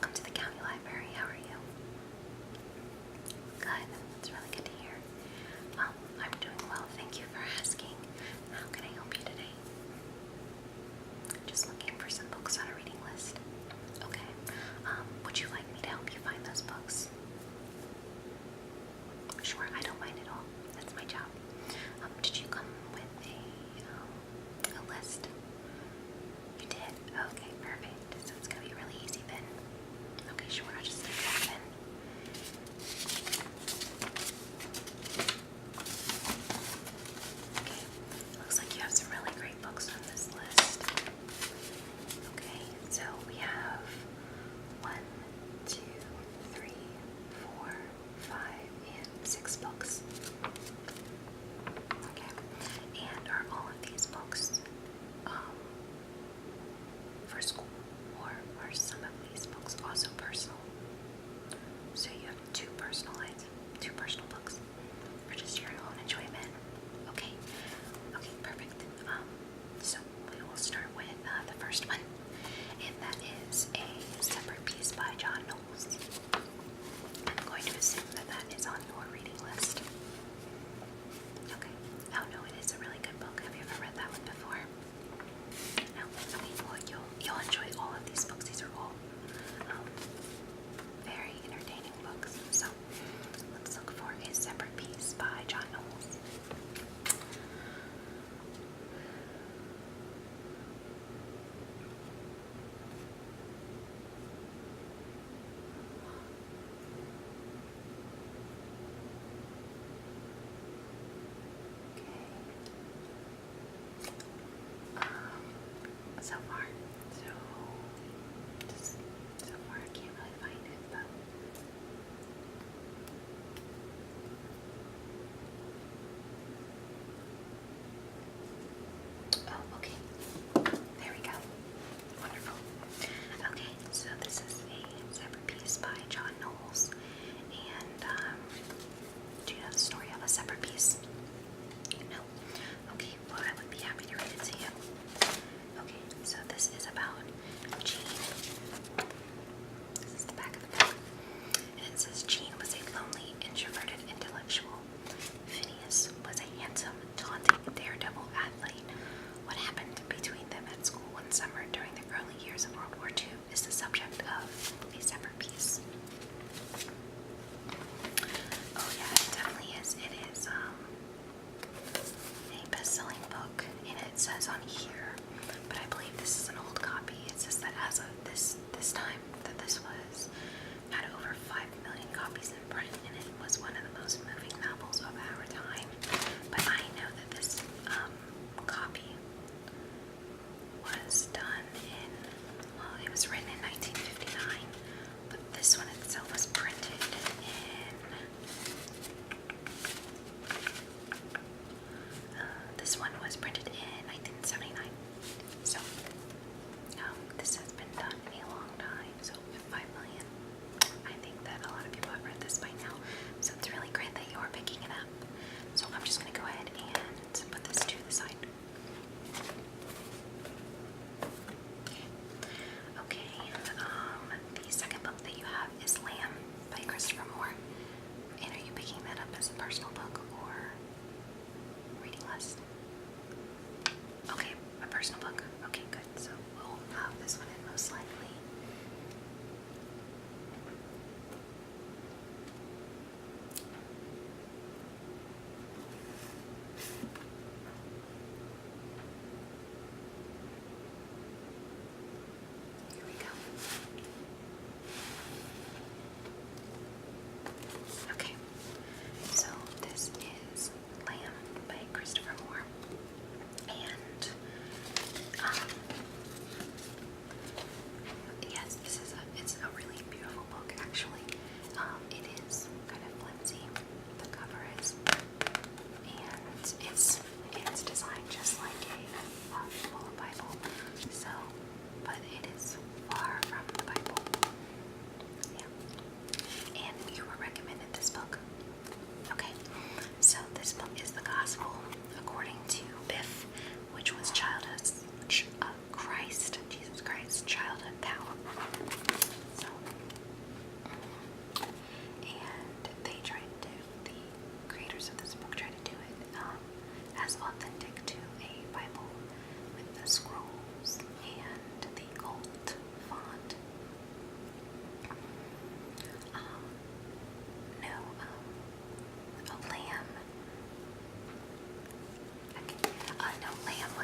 welcome to the county library. How are you? Good. It's really good to hear. I'm doing well. Thank you for asking. How can I help you today? Just looking for some books on a reading list. Okay. Would you like me to help you find those books? Sure, I don't mind at all. That's my job. Did you come with a list? You did? Okay, perfect. So it's gonna be really easy then. Okay, sure, I'll just take that then. Okay, looks like you have some really great books on this list. Okay, so we have 1, 2, 3, 4, 5, and 6 books. Okay, and are all of these books for school, or are some of these books also personal? So you have two personal books for just your own enjoyment. Okay, okay, perfect. So we will start with the first one, and that is a separate piece by John Knowles. I'm going to assume that that is on your reading list. Okay. Oh no, it is a really good book. Have you ever read that one before? No. Okay. Well, you'll enjoy all of these books. These are all very entertaining books. So let's look for a separate piece by John Knowles. So far, I can't really find it, but oh, okay. There we go. Wonderful. Okay, so this is a separate piece by John Knowles, and do you know the story of a separate piece? No. Okay, well, I would be happy to read it to you. Okay, so this is about Jean. This is the back of the book. And it says Jean was a lonely, introverted intellectual. Phineas was a handsome, taunting, daredevil athlete. What happened between them at school one summer during the early years of World War II is the subject of a separate piece. Oh yeah, it definitely is. It is a best-selling book, and it says on here, but I believe this is an old copy. It says that as of this time, that this was had over 5 million copies in print, and it was one of the most moving novels of our time. But I know that this copy was done in, well, it was written in 1959,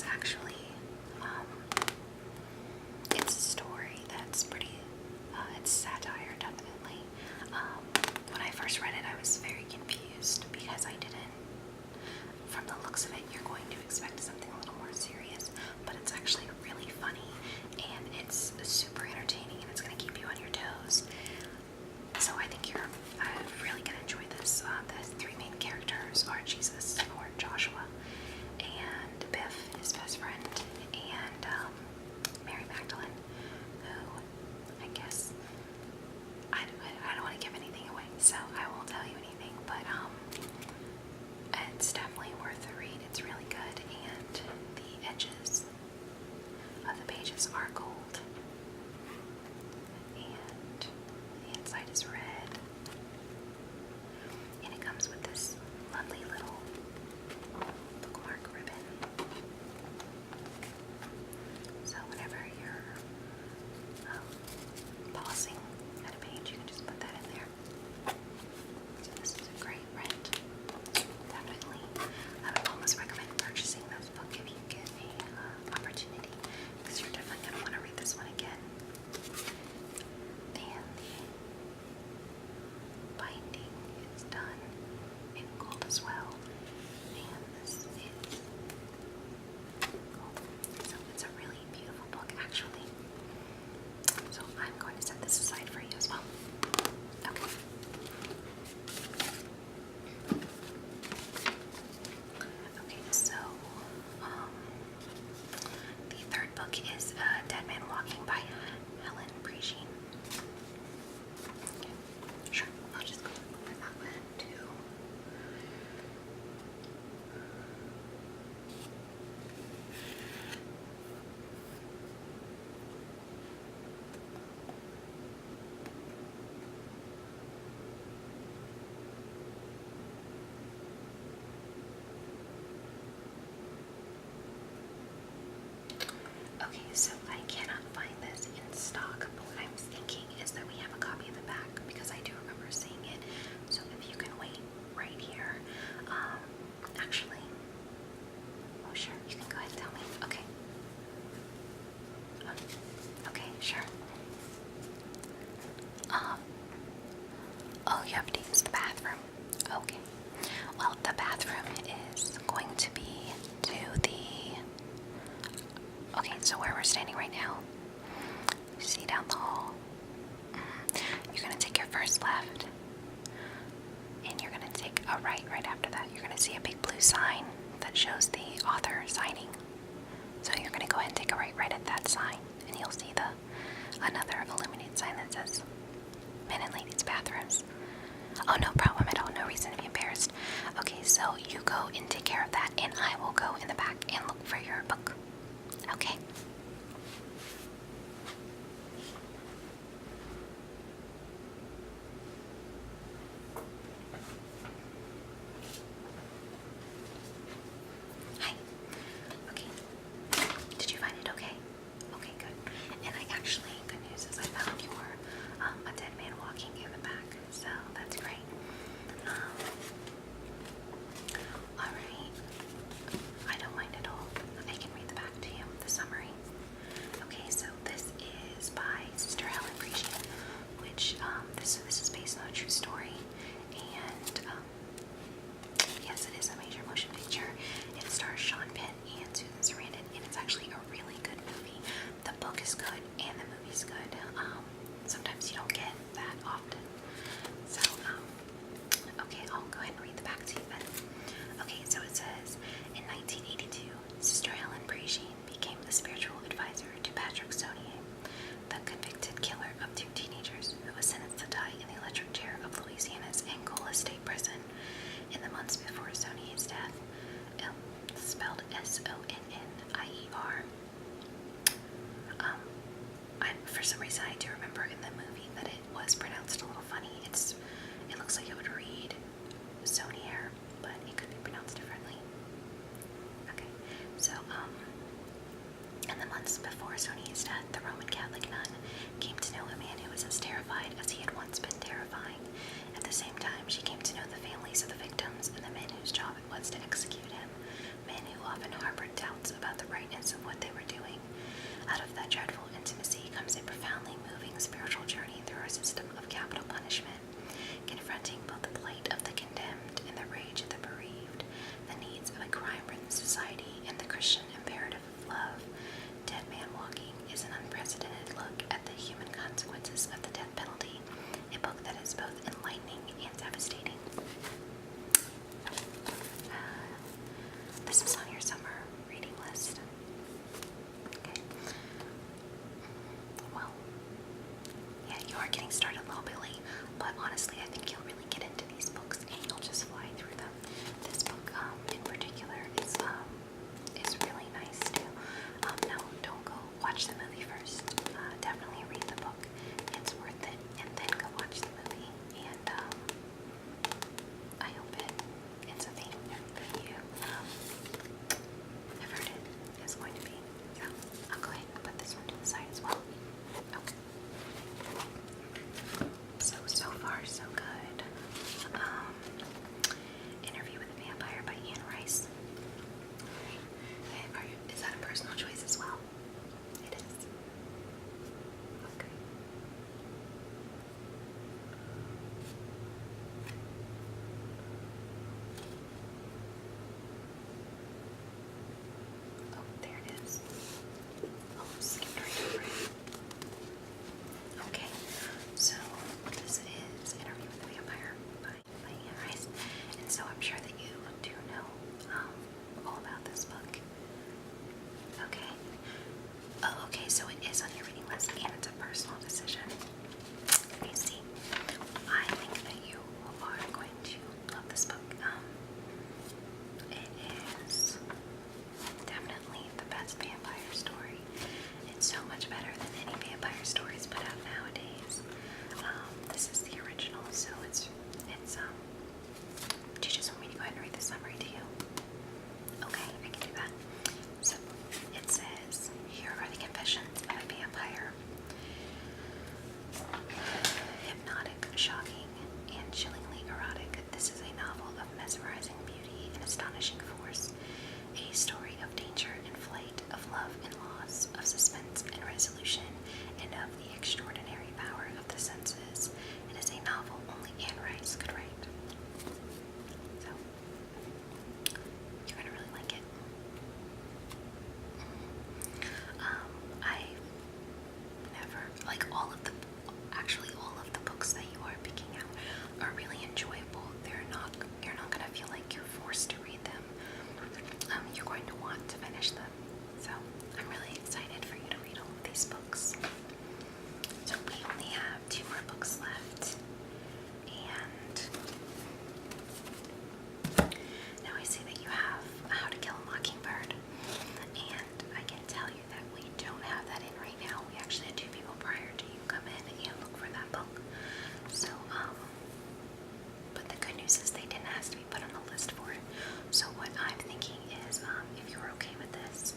is actually, it's a story that's pretty, it's satire, definitely. When I first read it, I was very confused because I didn't, from the looks of it, you're going to expect something a little more serious, but it's actually really funny, and it's super entertaining, and it's going to keep you on your toes. So I think you're really going to enjoy this. The three main characters are Jesus, or Joshua, and Biff, his best friend, and Mary Magdalene, who I guess, I don't want to give anything away, so I won't tell you anything, but it's definitely worth the read. It's really good, and the edges of the pages are gold, and the inside is red, and it comes with this lovely little bookmark ribbon. So whenever you're pausing at a page, you can just put that in there. So this is a great rent. Definitely, I would almost recommend purchasing this book if you get an opportunity, because you're definitely going to want to read this one again. And the binding is done in gold as well, and this is gold. So it's a really beautiful book, actually. So I'm going to set this aside for you as well. Okay. Okay, so the third book is Dead Man Walking by Helen Prejean. Okay, sure, I'll just go over that one too. Okay, so I cannot find this in stock, but what I'm thinking is that we have a copy of the back, because I do remember seeing it. So if you can wait right here, actually, oh sure, you can go ahead and tell me. Okay. Okay, sure. Oh, you have to use the bathroom. Okay. Well, the bathroom is going to be to the, okay, so where we're standing right now, you see down the hall, you're going to take your first left, and you're going to take a right after that. You're going to see a big blue sign that shows the author signing. So you're going to go ahead and take a right at that sign, and you'll see another illuminated sign that says Men and Ladies Bathrooms. Oh, no problem at all. No reason to be embarrassed. Okay, so you go and take care of that, and I will go in the back and look for your book. Okay. Hi. Okay. Did you find it okay? Okay, good. And good news is I found your A Dead Man Walking in the back, so that's great. Alright. I don't mind at all. I can read the back to you, the summary. Okay, so this is by Sister Helen Prejean, which this is based on a true story, and yes, it is a major motion picture. It stars Sean Penn and Susan Sarandon, and it's actually a really good movie. The book is good, and the movie's good. Sometimes you don't get that often. So, okay, I'll go ahead and read the back to you then. Okay, so it says, in 1982, Sister Helen Prejean became the spiritual advisor to Patrick Saunier, the convicted killer of two teenagers who was sentenced to die in the electric chair of Louisiana's Angola State Prison in the months before Saunier's death. Spelled S-O-N-N-I-E-R. For some reason, I do remember in the movie that it was pronounced a little funny. It looks like it would read Saunier, but it could be pronounced differently. Okay, so in the months before Saunier's death, the Roman Catholic nun came to know a man who was as terrified as he had once been terrifying. At the same time, she came to know the families of the victims and the men whose job it was to execute him, men who often harbored doubts about the right are getting started a little bit late, but honestly, I think you'll really get into these books and you'll just fly through them. This book, in particular, is really nice too. No, don't go watch the movie first. Definitely read the book. It's worth it, and then go watch the movie. And I hope it's a thing that you have heard it is going to be. So I'll go ahead and put this one to the side as well. Okay. So far, so good. Interview with a Vampire by Anne Rice. Is that a personal choice as well? It is. Okay. Oh, there it is. Oh, skipped right over it. Okay, so this is Interview with the Vampire by Anne Rice, and so I'm sure that you do know all about this book. Okay. Oh, okay, so it is on your reading list, and it's a personal decision. You see, I think that you are going to love this book. It is definitely the best vampire story. It's so much better than any vampire stories put out nowadays. This is the original, so it's do you just want me to go ahead and read the summary to you? Okay, I can do that. So it says, here are the confessions of a vampire. Hypnotic, shocking, and chillingly erotic, this is a novel of mesmerizing beauty and astonishing force. A story of danger and flight, of love and loss, of suspense and resolution, and of the extraordinary power of the senses. It is a novel only Anne Rice could write. So, you're gonna really like it. I never, like actually all of the books that you are picking out are really enjoyable. You're not gonna feel like you're forced to read them. You're going to want to finish them. So I'm really excited for you to read all of these books. So we only have 2 more books left. And now I see that you have How to Kill a Mockingbird. And I can tell you that we don't have that in right now. We actually had 2 people prior to you come in and look for that book. So, but the good news is they didn't ask to be put on the list for it. So what I'm thinking is, if you're okay with this,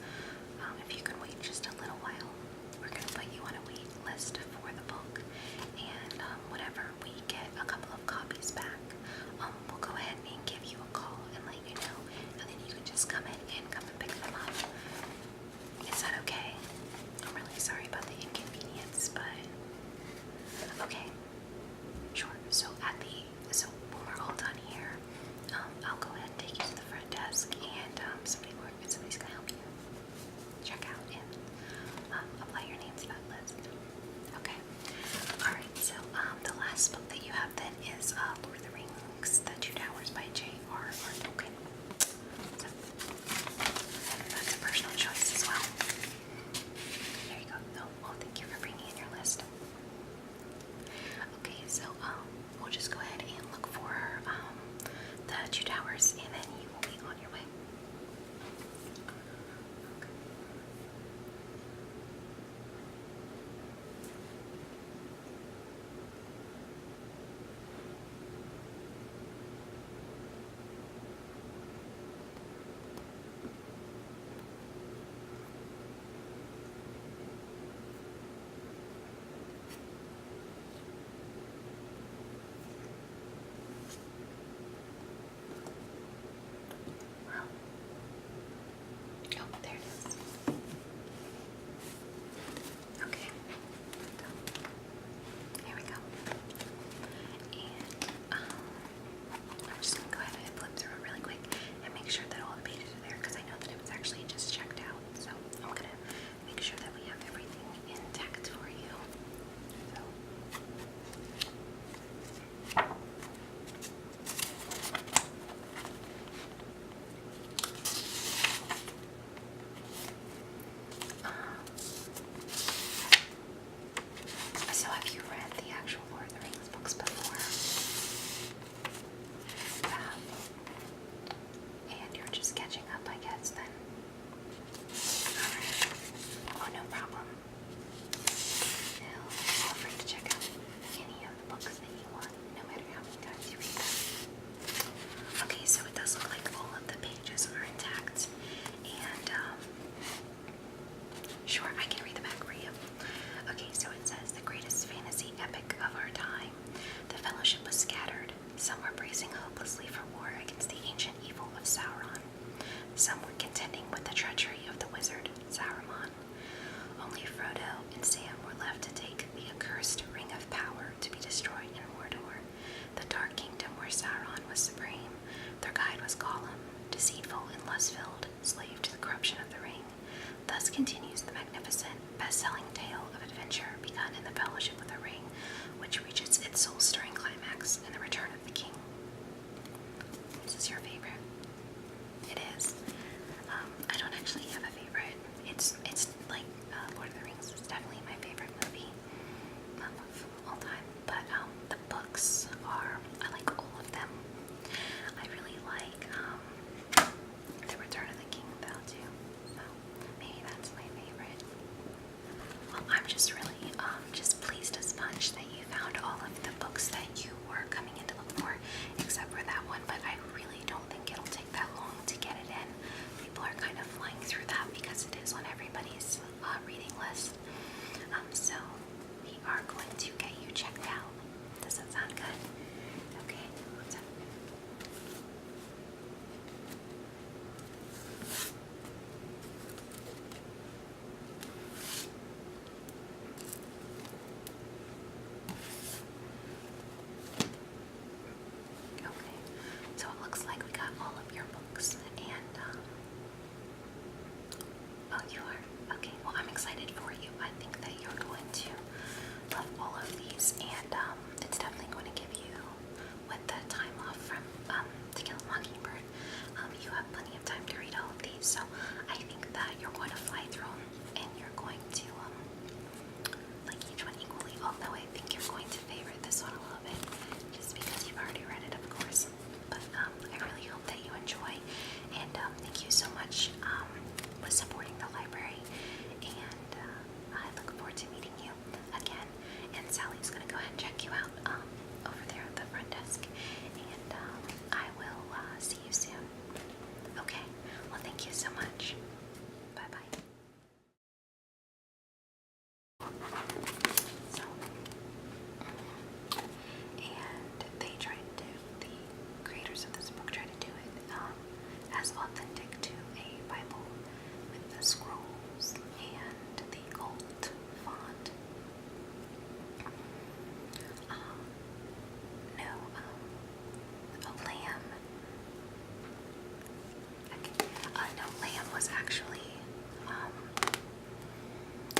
was actually,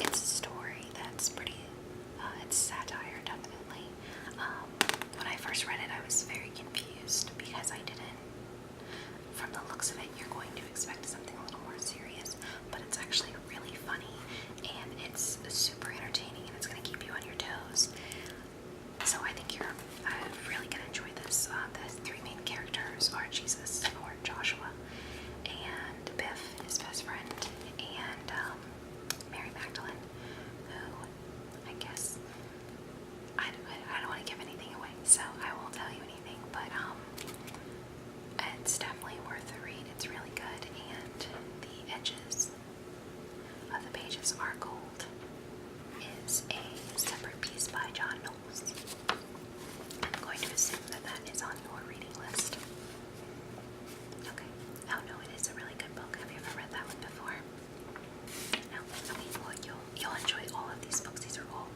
it's a story that's pretty, it's satire, definitely. When I first read it, I was very confused because I didn't, from the looks of it, you're going to expect something a little more serious, but it's actually really funny, and it's super entertaining, and it's going to keep you on your toes. So I think you're really going to enjoy this. The three main characters are Jesus, or Joshua, and Biff, his best friend, and Mary Magdalene, who I guess, I don't want to give anything away, so I won't tell you anything, but it's definitely worth the read. It's really good, and the edges of the pages are gold. Is a separate piece by John Knowles. I'm going to assume that that is on your reading list. Okay. Oh no, it is a really good book. Have you ever read that one before? No. Okay. Well, you'll enjoy all of these books. These are all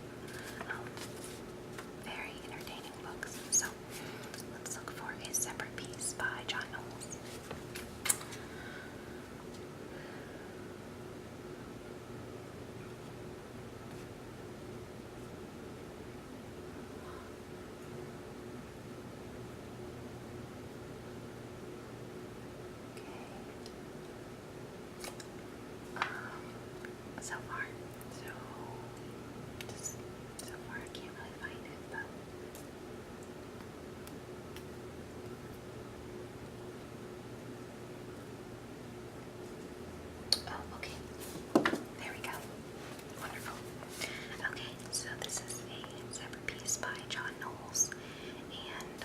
very entertaining books. So let's look for a separate piece by John Knowles. So far, so far I can't really find it, but oh, okay, there we go, wonderful. Okay, so this is a separate piece by John Knowles, and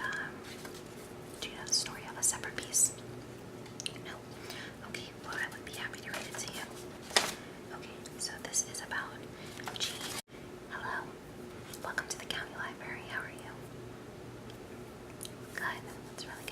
do you know the story of a separate piece? No? Okay, well I would be happy to read it to you. Okay, so this is about Jean. Hello, welcome to the county library. How are you? Good, that's really